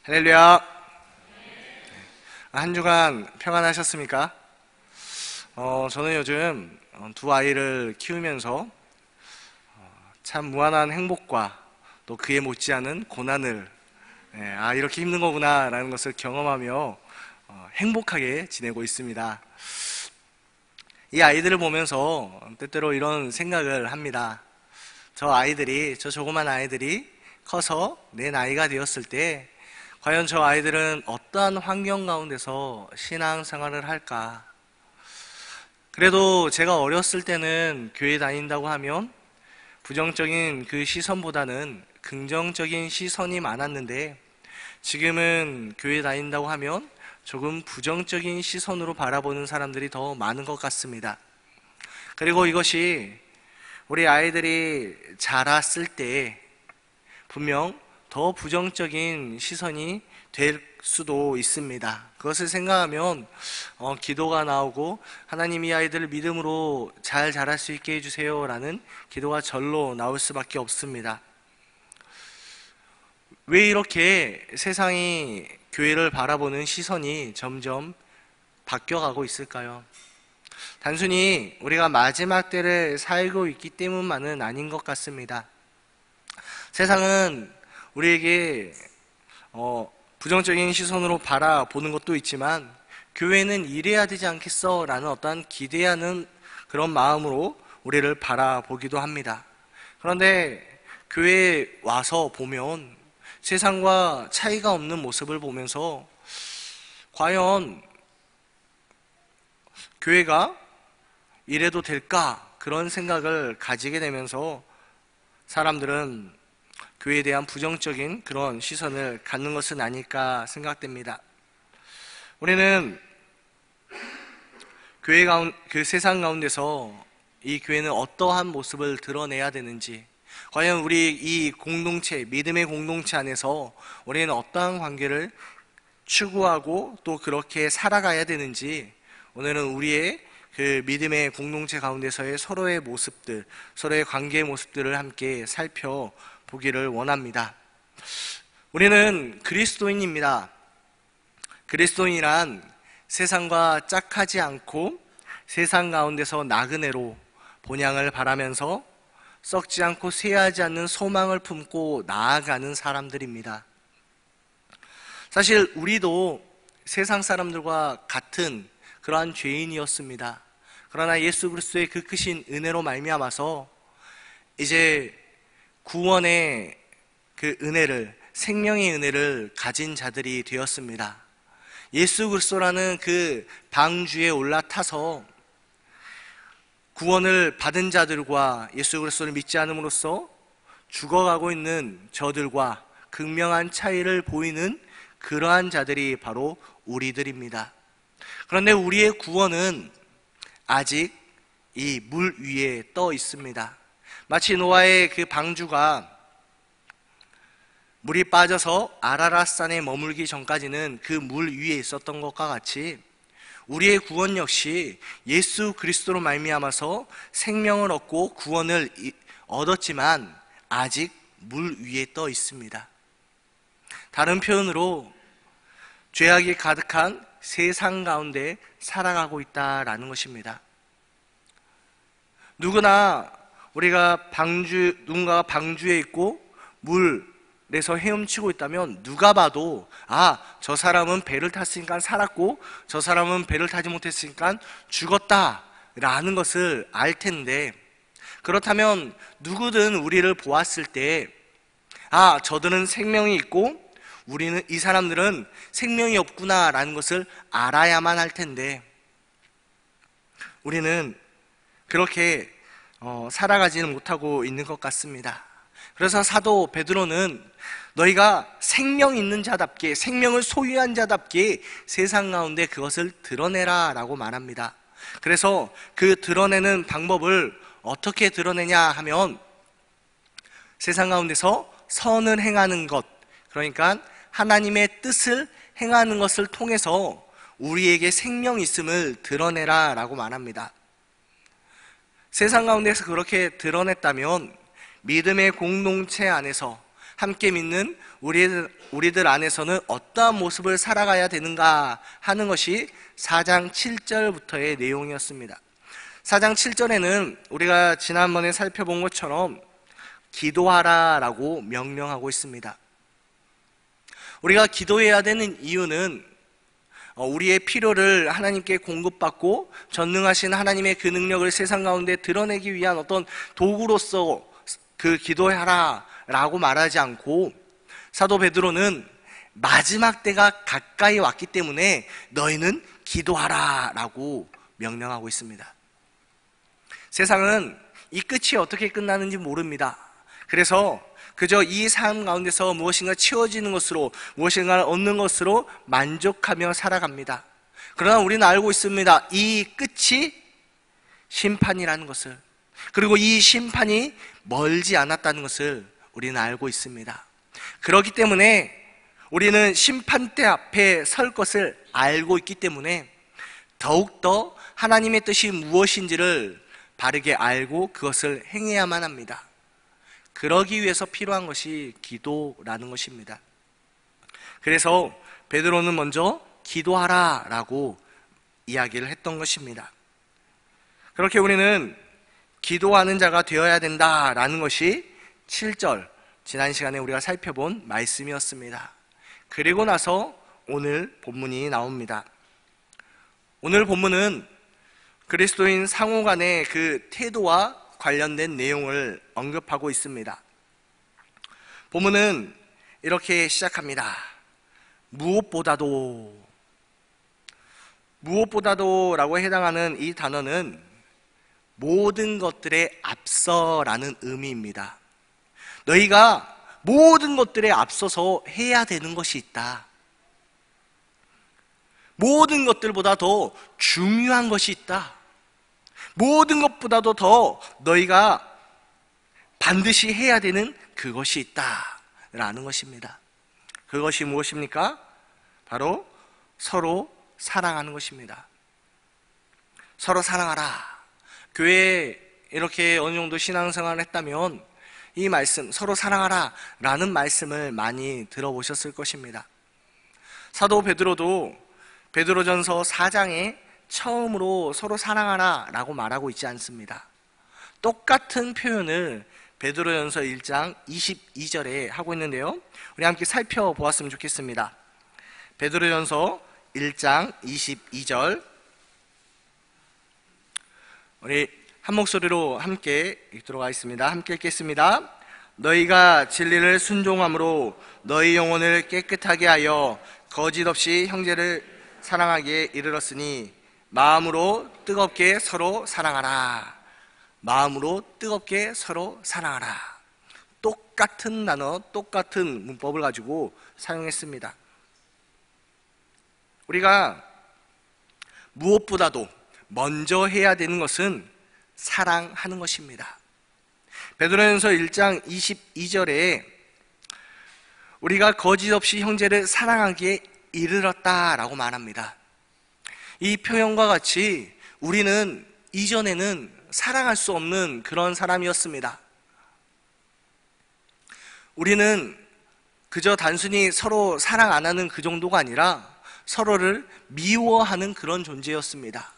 할렐루야. 한 주간 평안하셨습니까? 저는 요즘 두 아이를 키우면서 참 무한한 행복과 또 그에 못지않은 고난을 이렇게 힘든 거구나 라는 것을 경험하며 행복하게 지내고 있습니다. 이 아이들을 보면서 때때로 이런 생각을 합니다. 저 조그만 아이들이 커서 내 나이가 되었을 때 과연 저 아이들은 어떠한 환경 가운데서 신앙생활을 할까? 그래도 제가 어렸을 때는 교회 다닌다고 하면 부정적인 그 시선보다는 긍정적인 시선이 많았는데 지금은 교회 다닌다고 하면 조금 부정적인 시선으로 바라보는 사람들이 더 많은 것 같습니다. 그리고 이것이 우리 아이들이 자랐을 때 분명 더 부정적인 시선이 될 수도 있습니다. 그것을 생각하면 기도가 나오고 하나님 이 아이들을 믿음으로 잘 자랄 수 있게 해주세요 라는 기도가 절로 나올 수밖에 없습니다. 왜 이렇게 세상이 교회를 바라보는 시선이 점점 바뀌어가고 있을까요? 단순히 우리가 마지막 때를 살고 있기 때문만은 아닌 것 같습니다. 세상은 우리에게 부정적인 시선으로 바라보는 것도 있지만 교회는 이래야 되지 않겠어 라는 어떤 기대하는 그런 마음으로 우리를 바라보기도 합니다. 그런데 교회에 와서 보면 세상과 차이가 없는 모습을 보면서 과연 교회가 이래도 될까? 그런 생각을 가지게 되면서 사람들은 교회에 대한 부정적인 그런 시선을 갖는 것은 아닐까 생각됩니다. 우리는 그 세상 가운데서 이 교회는 어떠한 모습을 드러내야 되는지, 과연 우리 이 공동체, 믿음의 공동체 안에서 우리는 어떠한 관계를 추구하고 또 그렇게 살아가야 되는지, 오늘은 우리의 그 믿음의 공동체 가운데서의 서로의 모습들, 서로의 관계의 모습들을 함께 살펴보기를 원합니다. 우리는 그리스도인입니다. 그리스도인이란 세상과 짝하지 않고 세상 가운데서 나그네로 본향을 바라면서 썩지 않고 쇠하지 않는 소망을 품고 나아가는 사람들입니다. 사실 우리도 세상 사람들과 같은 그러한 죄인이었습니다. 그러나 예수 그리스도의 그 크신 은혜로 말미암아서 이제 구원의 그 은혜를, 생명의 은혜를 가진 자들이 되었습니다. 예수 그리스도라는 그 방주에 올라타서 구원을 받은 자들과 예수 그리스도를 믿지 않음으로써 죽어가고 있는 저들과 극명한 차이를 보이는 그러한 자들이 바로 우리들입니다. 그런데 우리의 구원은 아직 이 물 위에 떠 있습니다. 마치 노아의 그 방주가 물이 빠져서 아라랏산에 머물기 전까지는 그 물 위에 있었던 것과 같이 우리의 구원 역시 예수 그리스도로 말미암아서 생명을 얻고 구원을 얻었지만 아직 물 위에 떠 있습니다. 다른 표현으로 죄악이 가득한 세상 가운데 살아가고 있다라는 것입니다. 누군가가 방주에 있고 물에서 헤엄치고 있다면 누가 봐도 저 사람은 배를 탔으니까 살았고 저 사람은 배를 타지 못했으니까 죽었다라는 것을 알 텐데, 그렇다면 누구든 우리를 보았을 때 저들은 생명이 있고 이 사람들은 생명이 없구나라는 것을 알아야만 할 텐데 우리는 그렇게 살아가지는 못하고 있는 것 같습니다. 그래서 사도 베드로는 너희가 생명 있는 자답게, 생명을 소유한 자답게 세상 가운데 그것을 드러내라 라고 말합니다. 그래서 그 드러내는 방법을 어떻게 드러내냐 하면 세상 가운데서 선을 행하는 것, 그러니까 하나님의 뜻을 행하는 것을 통해서 우리에게 생명이 있음을 드러내라 라고 말합니다. 세상 가운데서 그렇게 드러냈다면 믿음의 공동체 안에서 함께 믿는 우리들 안에서는 어떠한 모습을 살아가야 되는가 하는 것이 4장 7절부터의 내용이었습니다. 4장 7절에는 우리가 지난번에 살펴본 것처럼 기도하라 라고 명령하고 있습니다. 우리가 기도해야 되는 이유는 우리의 필요를 하나님께 공급받고 전능하신 하나님의 그 능력을 세상 가운데 드러내기 위한 어떤 도구로서 그 기도하라 라고 말하지 않고, 사도 베드로는 마지막 때가 가까이 왔기 때문에 너희는 기도하라 라고 명령하고 있습니다. 세상은 이 끝이 어떻게 끝나는지 모릅니다. 그래서 그저 이 삶 가운데서 무엇인가 채워지는 것으로, 무엇인가를 얻는 것으로 만족하며 살아갑니다. 그러나 우리는 알고 있습니다. 이 끝이 심판이라는 것을, 그리고 이 심판이 멀지 않았다는 것을 우리는 알고 있습니다. 그렇기 때문에 우리는 심판대 앞에 설 것을 알고 있기 때문에 더욱더 하나님의 뜻이 무엇인지를 바르게 알고 그것을 행해야만 합니다. 그러기 위해서 필요한 것이 기도라는 것입니다. 그래서 베드로는 먼저 기도하라 라고 이야기를 했던 것입니다. 그렇게 우리는 기도하는 자가 되어야 된다라는 것이 7절, 지난 시간에 우리가 살펴본 말씀이었습니다. 그리고 나서 오늘 본문이 나옵니다. 오늘 본문은 그리스도인 상호 간의 그 태도와 관련된 내용을 언급하고 있습니다. 본문은 이렇게 시작합니다. 무엇보다도 라고 해당하는 이 단어는 모든 것들에 앞서라는 의미입니다. 너희가 모든 것들에 앞서서 해야 되는 것이 있다. 모든 것들보다 더 중요한 것이 있다. 모든 것보다도 더 너희가 반드시 해야 되는 그것이 있다라는 것입니다. 그것이 무엇입니까? 바로 서로 사랑하는 것입니다. 서로 사랑하라. 교회에 이렇게 어느 정도 신앙생활을 했다면 이 말씀, 서로 사랑하라 라는 말씀을 많이 들어보셨을 것입니다. 사도 베드로도 베드로전서 4장에 처음으로 서로 사랑하라 라고 말하고 있지 않습니다. 똑같은 표현을 베드로전서 1장 22절에 하고 있는데요, 우리 함께 살펴보았으면 좋겠습니다. 베드로전서 1장 22절, 우리 한 목소리로 함께 읽도록 하겠습니다. 함께 읽겠습니다. 너희가 진리를 순종함으로 너희 영혼을 깨끗하게 하여 거짓 없이 형제를 사랑하기에 이르렀으니 마음으로 뜨겁게 서로 사랑하라. 마음으로 뜨겁게 서로 사랑하라. 똑같은 단어, 똑같은 문법을 가지고 사용했습니다. 우리가 무엇보다도 먼저 해야 되는 것은 사랑하는 것입니다. 베드로전서 1장 22절에 우리가 거짓 없이 형제를 사랑하기에 이르렀다라고 말합니다. 이 표현과 같이 우리는 이전에는 사랑할 수 없는 그런 사람이었습니다. 우리는 그저 단순히 서로 사랑 안 하는 그 정도가 아니라 서로를 미워하는 그런 존재였습니다.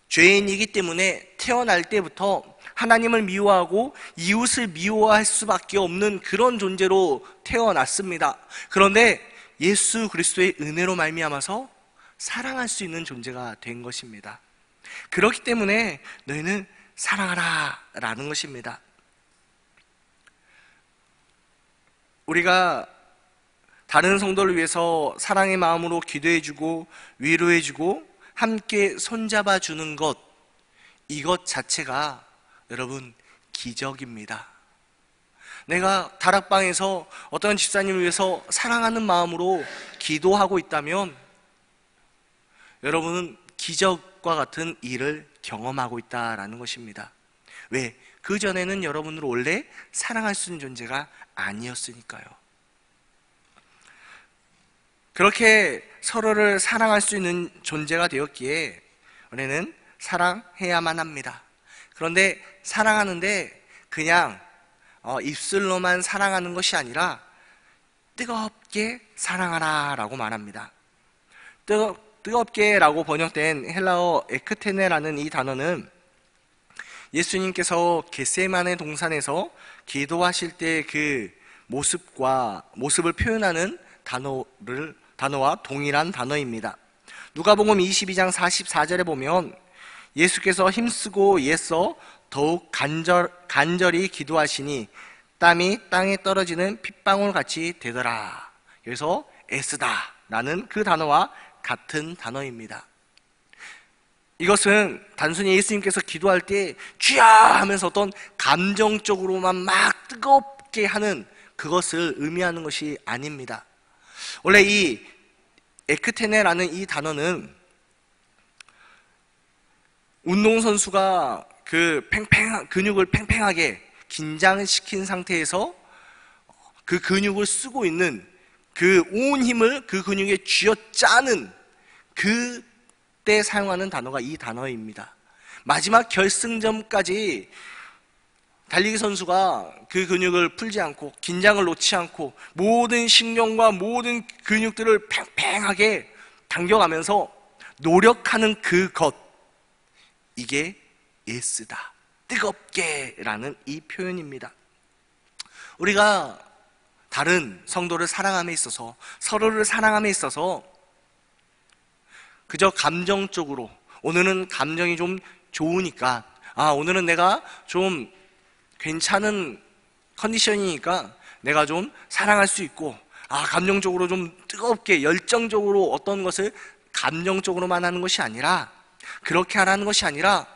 죄인이기 때문에 태어날 때부터 하나님을 미워하고 이웃을 미워할 수밖에 없는 그런 존재로 태어났습니다. 그런데 예수 그리스도의 은혜로 말미암아서 사랑할 수 있는 존재가 된 것입니다. 그렇기 때문에 너희는 사랑하라 라는 것입니다. 우리가 다른 성도를 위해서 사랑의 마음으로 기도해주고 위로해주고 함께 손잡아주는 것, 이것 자체가 여러분 기적입니다. 내가 다락방에서 어떤 집사님을 위해서 사랑하는 마음으로 기도하고 있다면 여러분은 기적과 같은 일을 경험하고 있다라는 것입니다. 왜? 그전에는 여러분을 원래 사랑할 수 있는 존재가 아니었으니까요. 그렇게 서로를 사랑할 수 있는 존재가 되었기에 우리는 사랑해야만 합니다. 그런데 사랑하는데 그냥 입술로만 사랑하는 것이 아니라 뜨겁게 사랑하라 라고 말합니다. 뜨겁게 라고 번역된 헬라어 에크테네라는 이 단어는 예수님께서 겟세마네 동산에서 기도하실 때 그 모습을 표현하는 단어와 동일한 단어입니다. 누가복음 22장 44절에 보면 예수께서 힘쓰고 애써 더욱 간절히 기도하시니 땀이 땅에 떨어지는 핏방울 같이 되더라. 그래서 애쓰다 라는 그 단어와 같은 단어입니다. 이것은 단순히 예수님께서 기도할 때 주야 하면서 어떤 감정적으로만 막 뜨겁게 하는 그것을 의미하는 것이 아닙니다. 원래 이 에크테네라는 이 단어는 운동선수가 근육을 팽팽하게 긴장시킨 상태에서 그 근육을 쓰고 있는 그 온 힘을 그 근육에 쥐어짜는 그때 사용하는 단어가 이 단어입니다. 마지막 결승점까지 달리기 선수가 그 근육을 풀지 않고 긴장을 놓지 않고 모든 신경과 모든 근육들을 팽팽하게 당겨가면서 노력하는 그것, 이게 애쓰다, 뜨겁게 라는 이 표현입니다. 우리가 다른 성도를 사랑함에 있어서, 서로를 사랑함에 있어서 그저 감정적으로, 오늘은 감정이 좀 좋으니까, 오늘은 내가 좀 괜찮은 컨디션이니까 내가 좀 사랑할 수 있고, 감정적으로 좀 뜨겁게 열정적으로 어떤 것을 감정적으로만 하는 것이 아니라, 그렇게 하라는 것이 아니라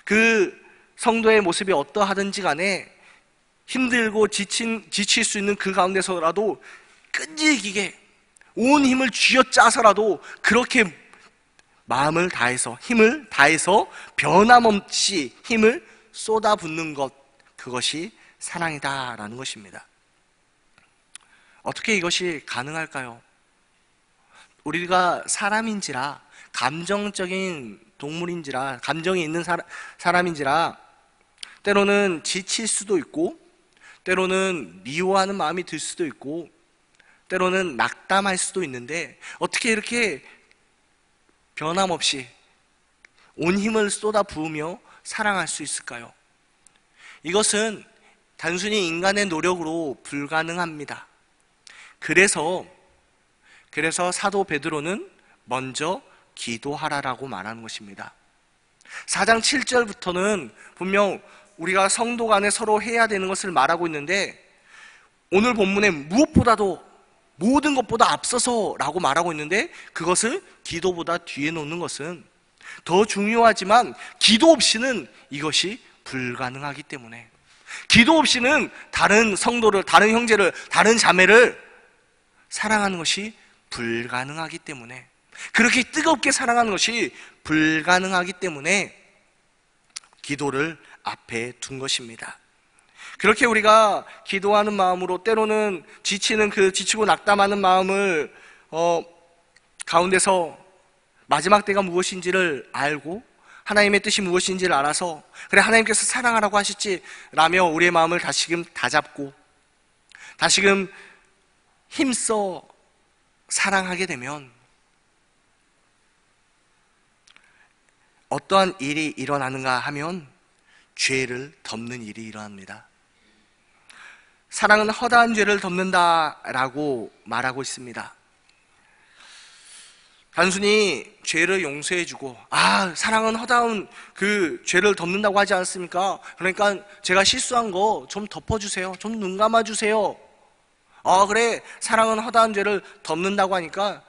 그 성도의 모습이 어떠하든지 간에 힘들고 지칠 수 있는 그 가운데서라도 끈질기게 온 힘을 쥐어짜서라도 그렇게 마음을 다해서, 힘을 다해서 변함없이 힘을 쏟아붓는 것, 그것이 사랑이다라는 것입니다. 어떻게 이것이 가능할까요? 우리가 사람인지라, 감정적인 동물인지라, 감정이 있는 사람인지라 때로는 지칠 수도 있고, 때로는 미워하는 마음이 들 수도 있고, 때로는 낙담할 수도 있는데 어떻게 이렇게 변함없이 온 힘을 쏟아 부으며 사랑할 수 있을까요? 이것은 단순히 인간의 노력으로 불가능합니다. 그래서 사도 베드로는 먼저 기도하라라고 말하는 것입니다. 4장 7절부터는 분명 우리가 성도 간에 서로 해야 되는 것을 말하고 있는데, 오늘 본문에 무엇보다도 모든 것보다 앞서서 라고 말하고 있는데, 그것을 기도보다 뒤에 놓는 것은 더 중요하지만 기도 없이는 이것이 불가능하기 때문에, 기도 없이는 다른 성도를, 다른 형제를, 다른 자매를 사랑하는 것이 불가능하기 때문에, 그렇게 뜨겁게 사랑하는 것이 불가능하기 때문에 기도를 앞에 둔 것입니다. 그렇게 우리가 기도하는 마음으로, 때로는 지치고 낙담하는 마음을 가운데서 마지막 때가 무엇인지를 알고 하나님의 뜻이 무엇인지를 알아서, 그래 하나님께서 사랑하라고 하셨지 라며 우리의 마음을 다시금 다잡고 다시금 힘써 사랑하게 되면 어떠한 일이 일어나는가 하면 죄를 덮는 일이 일어납니다. 사랑은 허다한 죄를 덮는다라고 말하고 있습니다. 단순히 죄를 용서해주고, 사랑은 허다한 그 죄를 덮는다고 하지 않습니까? 그러니까 제가 실수한 거 좀 덮어주세요. 좀 눈 감아주세요. 그래, 사랑은 허다한 죄를 덮는다고 하니까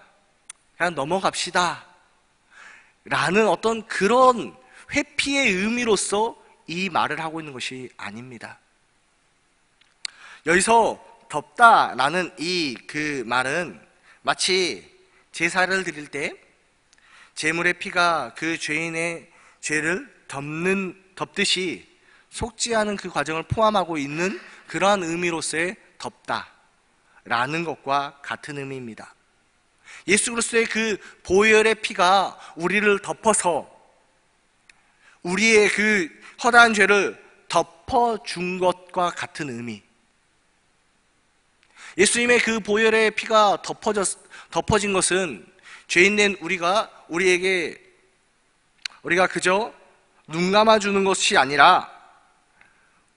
그냥 넘어갑시다 라는 어떤 그런 회피의 의미로서 이 말을 하고 있는 것이 아닙니다. 여기서 덮다라는 그 말은 마치 제사를 드릴 때 제물의 피가 그 죄인의 죄를 덮듯이 속지 않은 그 과정을 포함하고 있는 그러한 의미로서의 덮다라는 것과 같은 의미입니다. 예수 그리스도의 그 보혈의 피가 우리를 덮어서 우리의 그 허다한 죄를 덮어준 것과 같은 의미. 예수님의 그 보혈의 피가 덮어진 것은 죄인된 우리가 그저 눈 감아주는 것이 아니라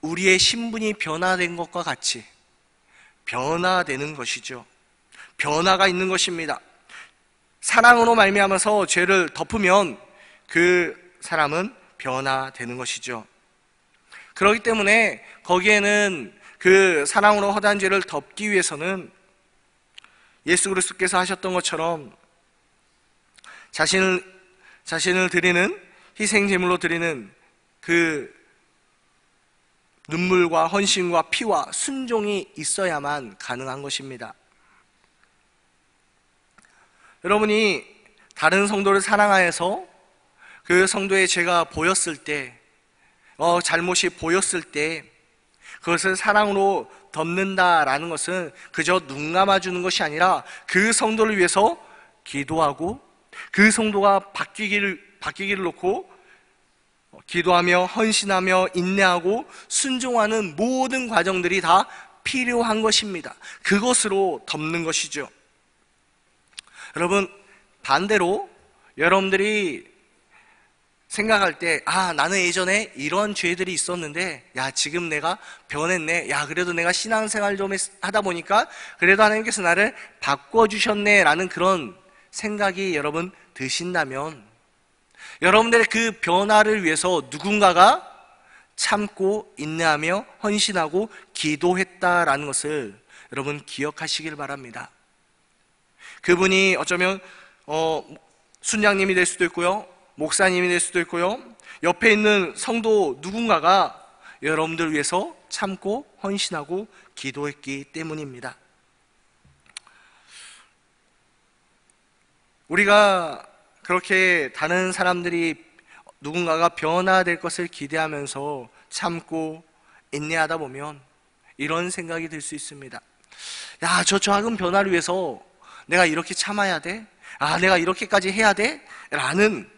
우리의 신분이 변화된 것과 같이 변화되는 것이죠. 변화가 있는 것입니다. 사랑으로 말미암아서 죄를 덮으면 그 사람은 변화되는 것이죠. 그렇기 때문에 거기에는 그 사랑으로 허다한 죄를 덮기 위해서는 예수 그리스도께서 하셨던 것처럼 자신을 드리는 희생 제물로 드리는 그 눈물과 헌신과 피와 순종이 있어야만 가능한 것입니다. 여러분이 다른 성도를 사랑하여서 그 성도의 죄가 보였을 때, 잘못이 보였을 때 그것을 사랑으로 덮는다라는 것은 그저 눈 감아주는 것이 아니라 그 성도를 위해서 기도하고 그 성도가 바뀌기를 놓고 기도하며 헌신하며 인내하고 순종하는 모든 과정들이 다 필요한 것입니다. 그것으로 덮는 것이죠. 여러분, 반대로 여러분들이 생각할 때, 나는 예전에 이런 죄들이 있었는데, 지금 내가 변했네. 그래도 내가 신앙생활 좀 하다 보니까 그래도 하나님께서 나를 바꿔주셨네 라는 그런 생각이 여러분 드신다면, 여러분들의 그 변화를 위해서 누군가가 참고 인내하며 헌신하고 기도했다라는 것을 여러분 기억하시길 바랍니다. 그분이 어쩌면 순장님이 될 수도 있고요, 목사님이 될 수도 있고요, 옆에 있는 성도 누군가가 여러분들 위해서 참고 헌신하고 기도했기 때문입니다. 우리가 그렇게 다른 사람들이 누군가가 변화될 것을 기대하면서 참고 인내하다 보면 이런 생각이 들 수 있습니다. 저 작은 변화를 위해서 내가 이렇게 참아야 돼? 내가 이렇게까지 해야 돼? 라는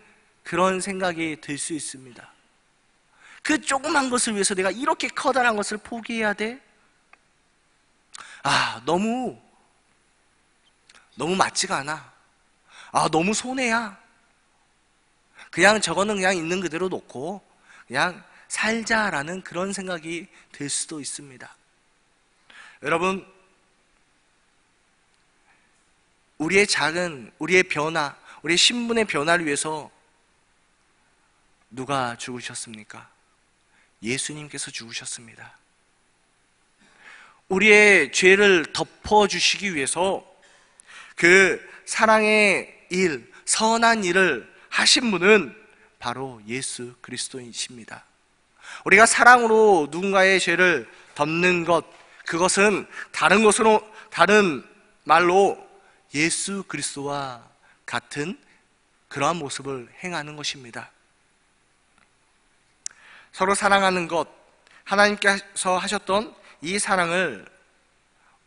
그런 생각이 들 수 있습니다. 그 조그만 것을 위해서 내가 이렇게 커다란 것을 포기해야 돼? 너무 맞지가 않아. 너무 손해야. 그냥 저거는 그냥 있는 그대로 놓고 그냥 살자라는 그런 생각이 들 수도 있습니다. 여러분, 우리의 변화, 우리의 신분의 변화를 위해서 누가 죽으셨습니까? 예수님께서 죽으셨습니다. 우리의 죄를 덮어주시기 위해서 그 사랑의 일, 선한 일을 하신 분은 바로 예수 그리스도이십니다. 우리가 사랑으로 누군가의 죄를 덮는 것, 그것은 다른 말로 예수 그리스도와 같은 그러한 모습을 행하는 것입니다. 서로 사랑하는 것, 하나님께서 하셨던 이 사랑을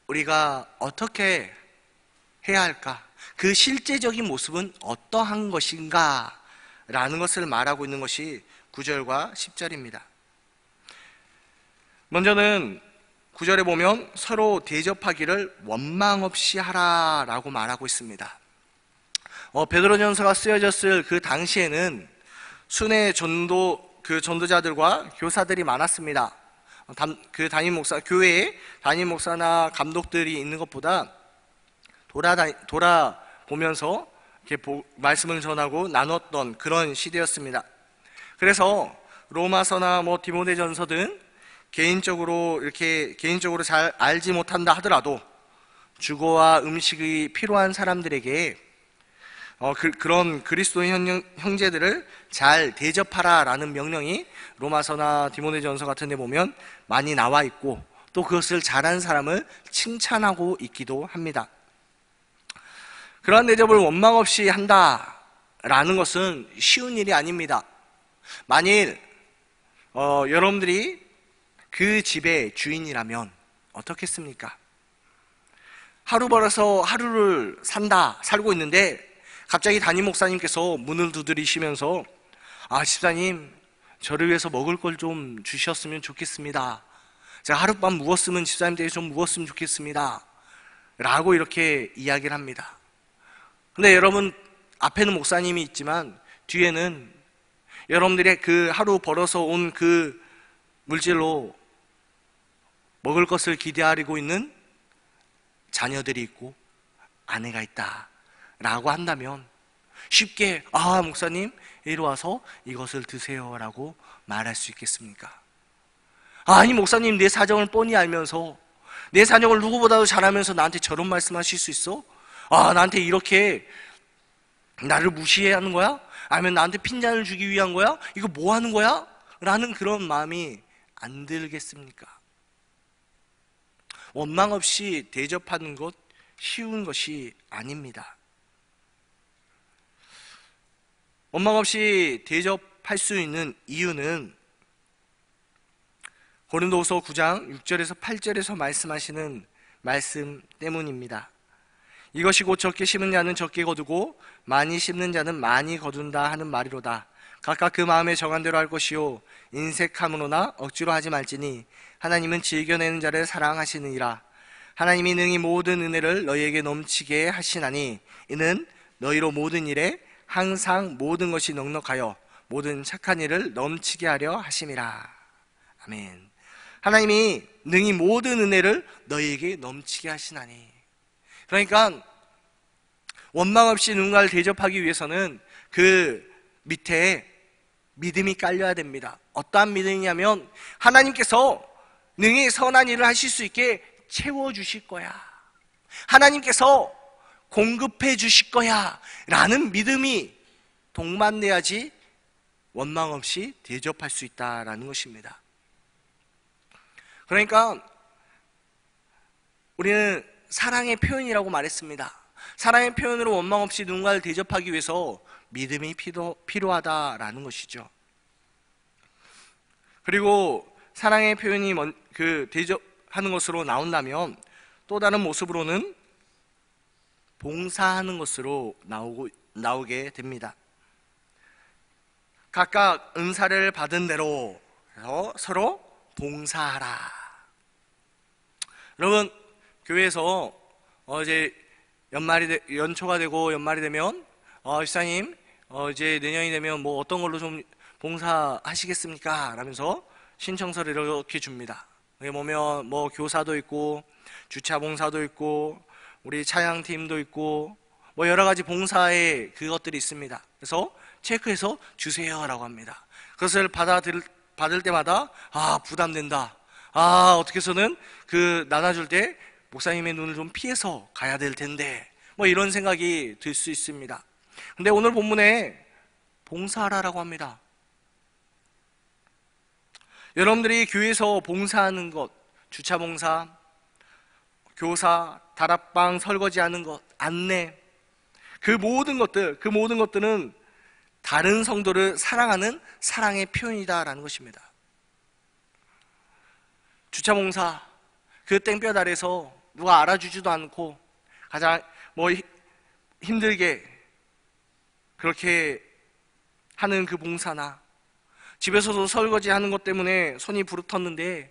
우리가 어떻게 해야 할까? 그 실제적인 모습은 어떠한 것인가? 라는 것을 말하고 있는 것이 9절과 10절입니다. 먼저는 9절에 보면 서로 대접하기를 원망 없이 하라 라고 말하고 있습니다. 베드로전서가 쓰여졌을 그 당시에는 순회 전도자들과 교사들이 많았습니다. 그 교회에 담임 목사나 감독들이 있는 것보다 돌아보면서 이렇게 말씀을 전하고 나눴던 그런 시대였습니다. 그래서 로마서나 디모데전서 등 개인적으로 잘 알지 못한다 하더라도 주거와 음식이 필요한 사람들에게 그런 그리스도인 형제들을 잘 대접하라라는 명령이 로마서나 디모데전서 같은 데 보면 많이 나와 있고, 또 그것을 잘한 사람을 칭찬하고 있기도 합니다. 그러한 대접을 원망 없이 한다라는 것은 쉬운 일이 아닙니다. 만일 여러분들이 그 집의 주인이라면 어떻겠습니까? 하루 벌어서 하루를 살고 있는데 갑자기 담임 목사님께서 문을 두드리시면서 집사님, 저를 위해서 먹을 걸 좀 주셨으면 좋겠습니다. 제가 하룻밤 묵었으면 집사님 댁에 좀 묵었으면 좋겠습니다. 라고 이렇게 이야기를 합니다. 근데 여러분, 앞에는 목사님이 있지만 뒤에는 여러분들의 그 하루 벌어서 온 그 물질로 먹을 것을 기대하고 있는 자녀들이 있고 아내가 있다 라고 한다면 쉽게 목사님 이리 와서 이것을 드세요 라고 말할 수 있겠습니까? 아니 목사님, 내 사정을 뻔히 알면서, 내 사정을 누구보다도 잘 알면서 나한테 저런 말씀하실 수 있어? 나한테 이렇게 나를 무시하는 거야? 아니면 나한테 핀잔을 주기 위한 거야? 이거 뭐 하는 거야? 라는 그런 마음이 안 들겠습니까? 원망 없이 대접하는 것 쉬운 것이 아닙니다. 원망 없이 대접할 수 있는 이유는 고린도후서 9장 6절에서 8절에서 말씀하시는 말씀 때문입니다. 이것이 곧 적게 심은 자는 적게 거두고 많이 심는 자는 많이 거둔다 하는 말이로다. 각각 그 마음에 정한 대로 할 것이요 인색함으로나 억지로 하지 말지니 하나님은 즐겨내는 자를 사랑하시느니라. 하나님이 능히 모든 은혜를 너희에게 넘치게 하시나니 이는 너희로 모든 일에 항상 모든 것이 넉넉하여 모든 착한 일을 넘치게 하려 하심이라. 아멘. 하나님이 능히 모든 은혜를 너희에게 넘치게 하시나니. 그러니까 원망 없이 누군가를 대접하기 위해서는 그 밑에 믿음이 깔려야 됩니다. 어떠한 믿음이냐면 하나님께서 능히 선한 일을 하실 수 있게 채워주실 거야, 하나님께서 공급해 주실 거야 라는 믿음이 동반돼야지 원망 없이 대접할 수 있다라는 것입니다. 그러니까 우리는 사랑의 표현이라고 말했습니다. 사랑의 표현으로 원망 없이 누군가를 대접하기 위해서 믿음이 필요하다라는 것이죠. 그리고 사랑의 표현이 대접하는 것으로 나온다면 또 다른 모습으로는 봉사하는 것으로 나오게 됩니다. 각각 은사를 받은 대로 서로 봉사하라. 여러분, 교회에서 이제 연초가 되고 연말이 되면 집사님 이제 내년이 되면 뭐 어떤 걸로 좀 봉사하시겠습니까? 라면서 신청서를 이렇게 줍니다. 여기 보면 뭐 교사도 있고 주차 봉사도 있고 우리 차양팀도 있고 뭐 여러 가지 봉사의 그것들이 있습니다. 그래서 체크해서 주세요라고 합니다. 그것을 받을 때마다 부담된다. 어떻게 해서는 나눠줄 때 목사님의 눈을 좀 피해서 가야 될 텐데 뭐 이런 생각이 들 수 있습니다. 근데 오늘 본문에 봉사하라라고 합니다. 여러분들이 교회에서 봉사하는 것, 주차 봉사, 교사, 다락방 설거지하는 것, 안내, 그 모든 것들은 다른 성도를 사랑하는 사랑의 표현이다라는 것입니다. 주차 봉사, 그 땡볕 아래서 누가 알아주지도 않고 가장 힘들게 그렇게 하는 그 봉사나 집에서도 설거지 하는 것 때문에 손이 부르텄는데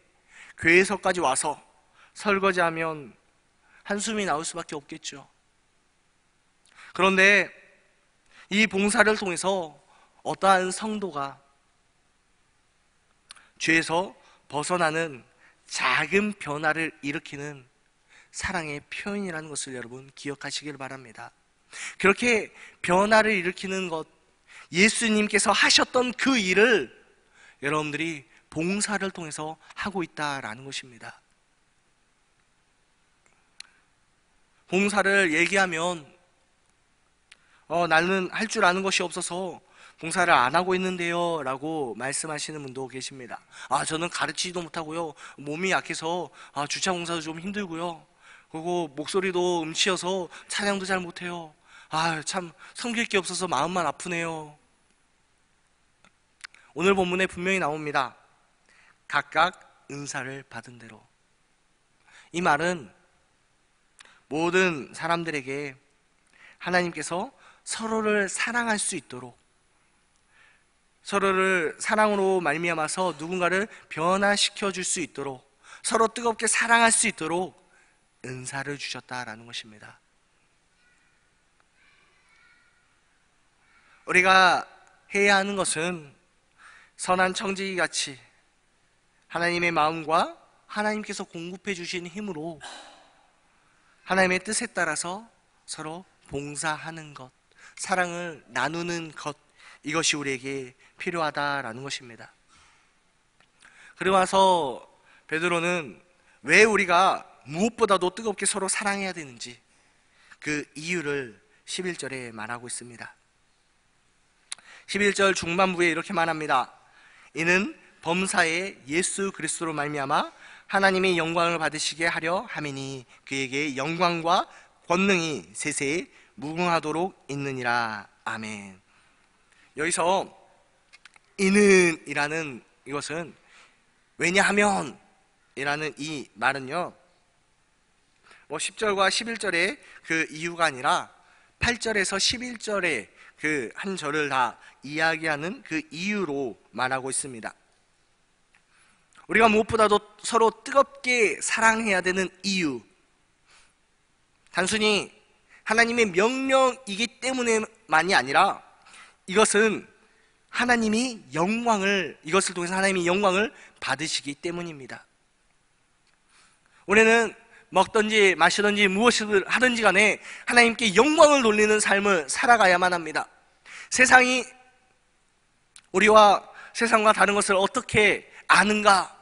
교회에서까지 와서 설거지하면 한숨이 나올 수밖에 없겠죠. 그런데 이 봉사를 통해서 어떠한 성도가 죄에서 벗어나는 작은 변화를 일으키는 사랑의 표현이라는 것을 여러분 기억하시길 바랍니다. 그렇게 변화를 일으키는 것, 예수님께서 하셨던 그 일을 여러분들이 봉사를 통해서 하고 있다라는 것입니다. 봉사를 얘기하면 나는 할 줄 아는 것이 없어서 봉사를 안 하고 있는데요 라고 말씀하시는 분도 계십니다. 저는 가르치지도 못하고요, 몸이 약해서 주차 봉사도 좀 힘들고요, 그리고 목소리도 음치여서 찬양도 잘 못해요. 참 섬길 게 없어서 마음만 아프네요. 오늘 본문에 분명히 나옵니다. 각각 은사를 받은 대로. 이 말은 모든 사람들에게 하나님께서 서로를 사랑할 수 있도록, 서로를 사랑으로 말미암아서 누군가를 변화시켜 줄 수 있도록, 서로 뜨겁게 사랑할 수 있도록 은사를 주셨다라는 것입니다. 우리가 해야 하는 것은 선한 청지기 같이 하나님의 마음과 하나님께서 공급해 주신 힘으로 하나님의 뜻에 따라서 서로 봉사하는 것, 사랑을 나누는 것, 이것이 우리에게 필요하다라는 것입니다. 그리고 나서 베드로는 왜 우리가 무엇보다도 뜨겁게 서로 사랑해야 되는지 그 이유를 11절에 말하고 있습니다. 11절 중반부에 이렇게 말합니다. 이는 범사에 예수 그리스도로 말미암아 하나님의 영광을 받으시게 하려 함이니 그에게 영광과 권능이 세세에 무궁하도록 있느니라. 아멘. 여기서 이는 이라는 이것은 왜냐하면 이라는 이 말은요, 10절과 11절의 그 이유가 아니라 8절에서 11절의 그 한 절을 다 이야기하는 그 이유로 말하고 있습니다. 우리가 무엇보다도 서로 뜨겁게 사랑해야 되는 이유, 단순히 하나님의 명령이기 때문에만이 아니라 이것은 하나님이 이것을 통해서 하나님이 영광을 받으시기 때문입니다. 우리는 먹든지 마시든지 무엇을 하든지 간에 하나님께 영광을 돌리는 삶을 살아가야만 합니다. 세상이 우리와 세상과 다른 것을 어떻게 아는가?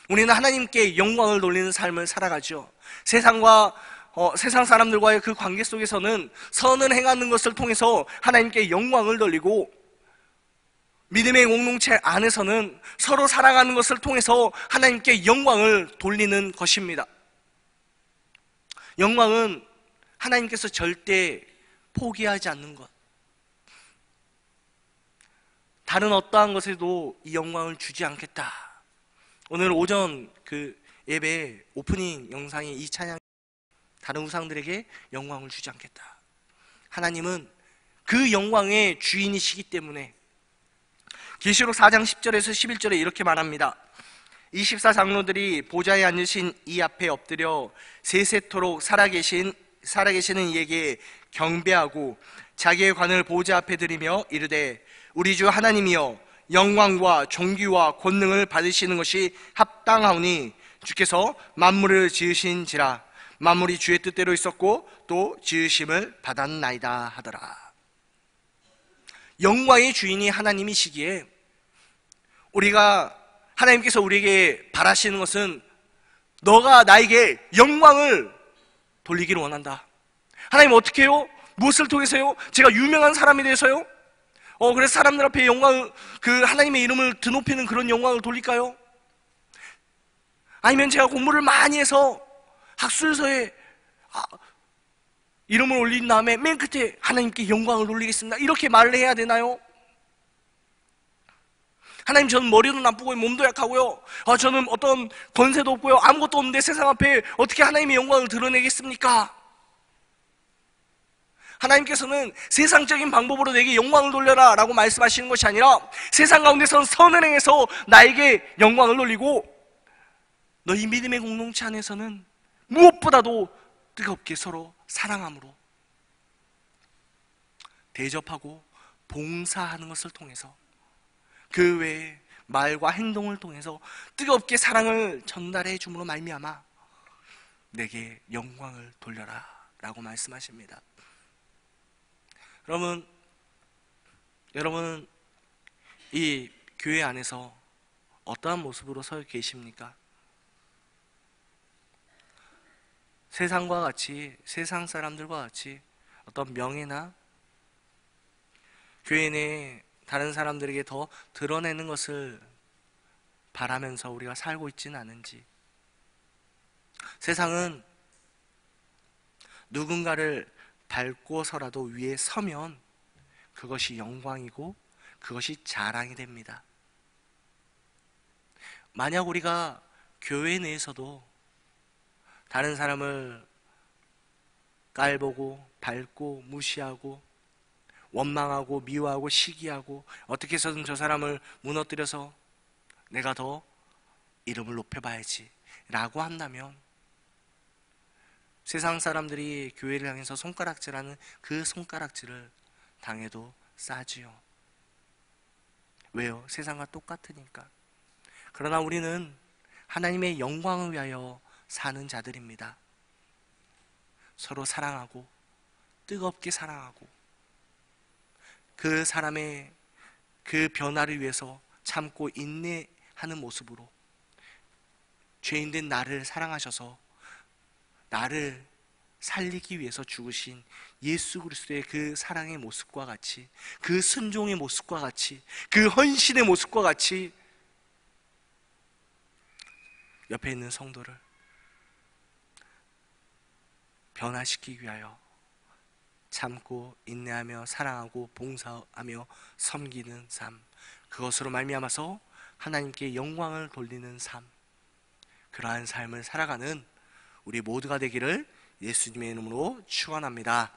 우리는 하나님께 영광을 돌리는 삶을 살아가죠. 세상 사람들과의 그 관계 속에서는 선을 행하는 것을 통해서 하나님께 영광을 돌리고, 믿음의 공동체 안에서는 서로 사랑하는 것을 통해서 하나님께 영광을 돌리는 것입니다. 영광은 하나님께서 절대 포기하지 않는 것, 다른 어떠한 것에도 이 영광을 주지 않겠다. 오늘 오전 그 예배 오프닝 영상의 이 찬양, 다른 우상들에게 영광을 주지 않겠다. 하나님은 그 영광의 주인이시기 때문에 계시록 4장 10절에서 11절에 이렇게 말합니다. 24장로들이 보좌에 앉으신 이 앞에 엎드려 세세토록 살아계시는 이에게 경배하고 자기의 관을 보좌 앞에 드리며 이르되 우리 주 하나님이여 영광과 존귀와 권능을 받으시는 것이 합당하오니 주께서 만물을 지으신지라 만물이 주의 뜻대로 있었고 또 지으심을 받았나이다 하더라. 영광의 주인이 하나님이시기에 하나님께서 우리에게 바라시는 것은 너가 나에게 영광을 돌리기를 원한다. 하나님 어떻게 해요? 무엇을 통해서요? 제가 유명한 사람이 돼서요? 그래서 사람들 앞에 하나님의 이름을 드높이는 그런 영광을 돌릴까요? 아니면 제가 공부를 많이 해서 학술서에 이름을 올린 다음에 맨 끝에 하나님께 영광을 돌리겠습니다, 이렇게 말을 해야 되나요? 하나님, 저는 머리도 나쁘고 몸도 약하고요, 저는 어떤 권세도 없고요, 아무것도 없는데 세상 앞에 어떻게 하나님의 영광을 드러내겠습니까? 하나님께서는 세상적인 방법으로 내게 영광을 돌려라 라고 말씀하시는 것이 아니라 세상 가운데서는 선을 행해서 나에게 영광을 돌리고, 너희 믿음의 공동체 안에서는 무엇보다도 뜨겁게 서로 사랑함으로 대접하고 봉사하는 것을 통해서, 그 외에 말과 행동을 통해서 뜨겁게 사랑을 전달해 줌으로 말미암아 내게 영광을 돌려라 라고 말씀하십니다. 여러분은 이 교회 안에서 어떠한 모습으로 서 계십니까? 세상과 같이, 세상 사람들과 같이 어떤 명예나 교회 내에 다른 사람들에게 더 드러내는 것을 바라면서 우리가 살고 있지는 않은지, 세상은 누군가를 밟고서라도 위에 서면 그것이 영광이고 그것이 자랑이 됩니다. 만약 우리가 교회 내에서도 다른 사람을 깔보고 밟고 무시하고 원망하고 미워하고 시기하고 어떻게 해서든 저 사람을 무너뜨려서 내가 더 이름을 높여봐야지 라고 한다면 세상 사람들이 교회를 향해서 손가락질하는 그 손가락질을 당해도 싸지요. 왜요? 세상과 똑같으니까. 그러나 우리는 하나님의 영광을 위하여 사는 자들입니다. 서로 사랑하고 뜨겁게 사랑하고 그 사람의 그 변화를 위해서 참고 인내하는 모습으로 죄인된 나를 사랑하셔서 나를 살리기 위해서 죽으신 예수 그리스도의 그 사랑의 모습과 같이, 그 순종의 모습과 같이, 그 헌신의 모습과 같이 옆에 있는 성도를 변화시키기 위하여 참고 인내하며 사랑하고 봉사하며 섬기는 삶, 그것으로 말미암아서 하나님께 영광을 돌리는 삶, 그러한 삶을 살아가는 우리 모두가 되기를 예수님의 이름으로 축원합니다.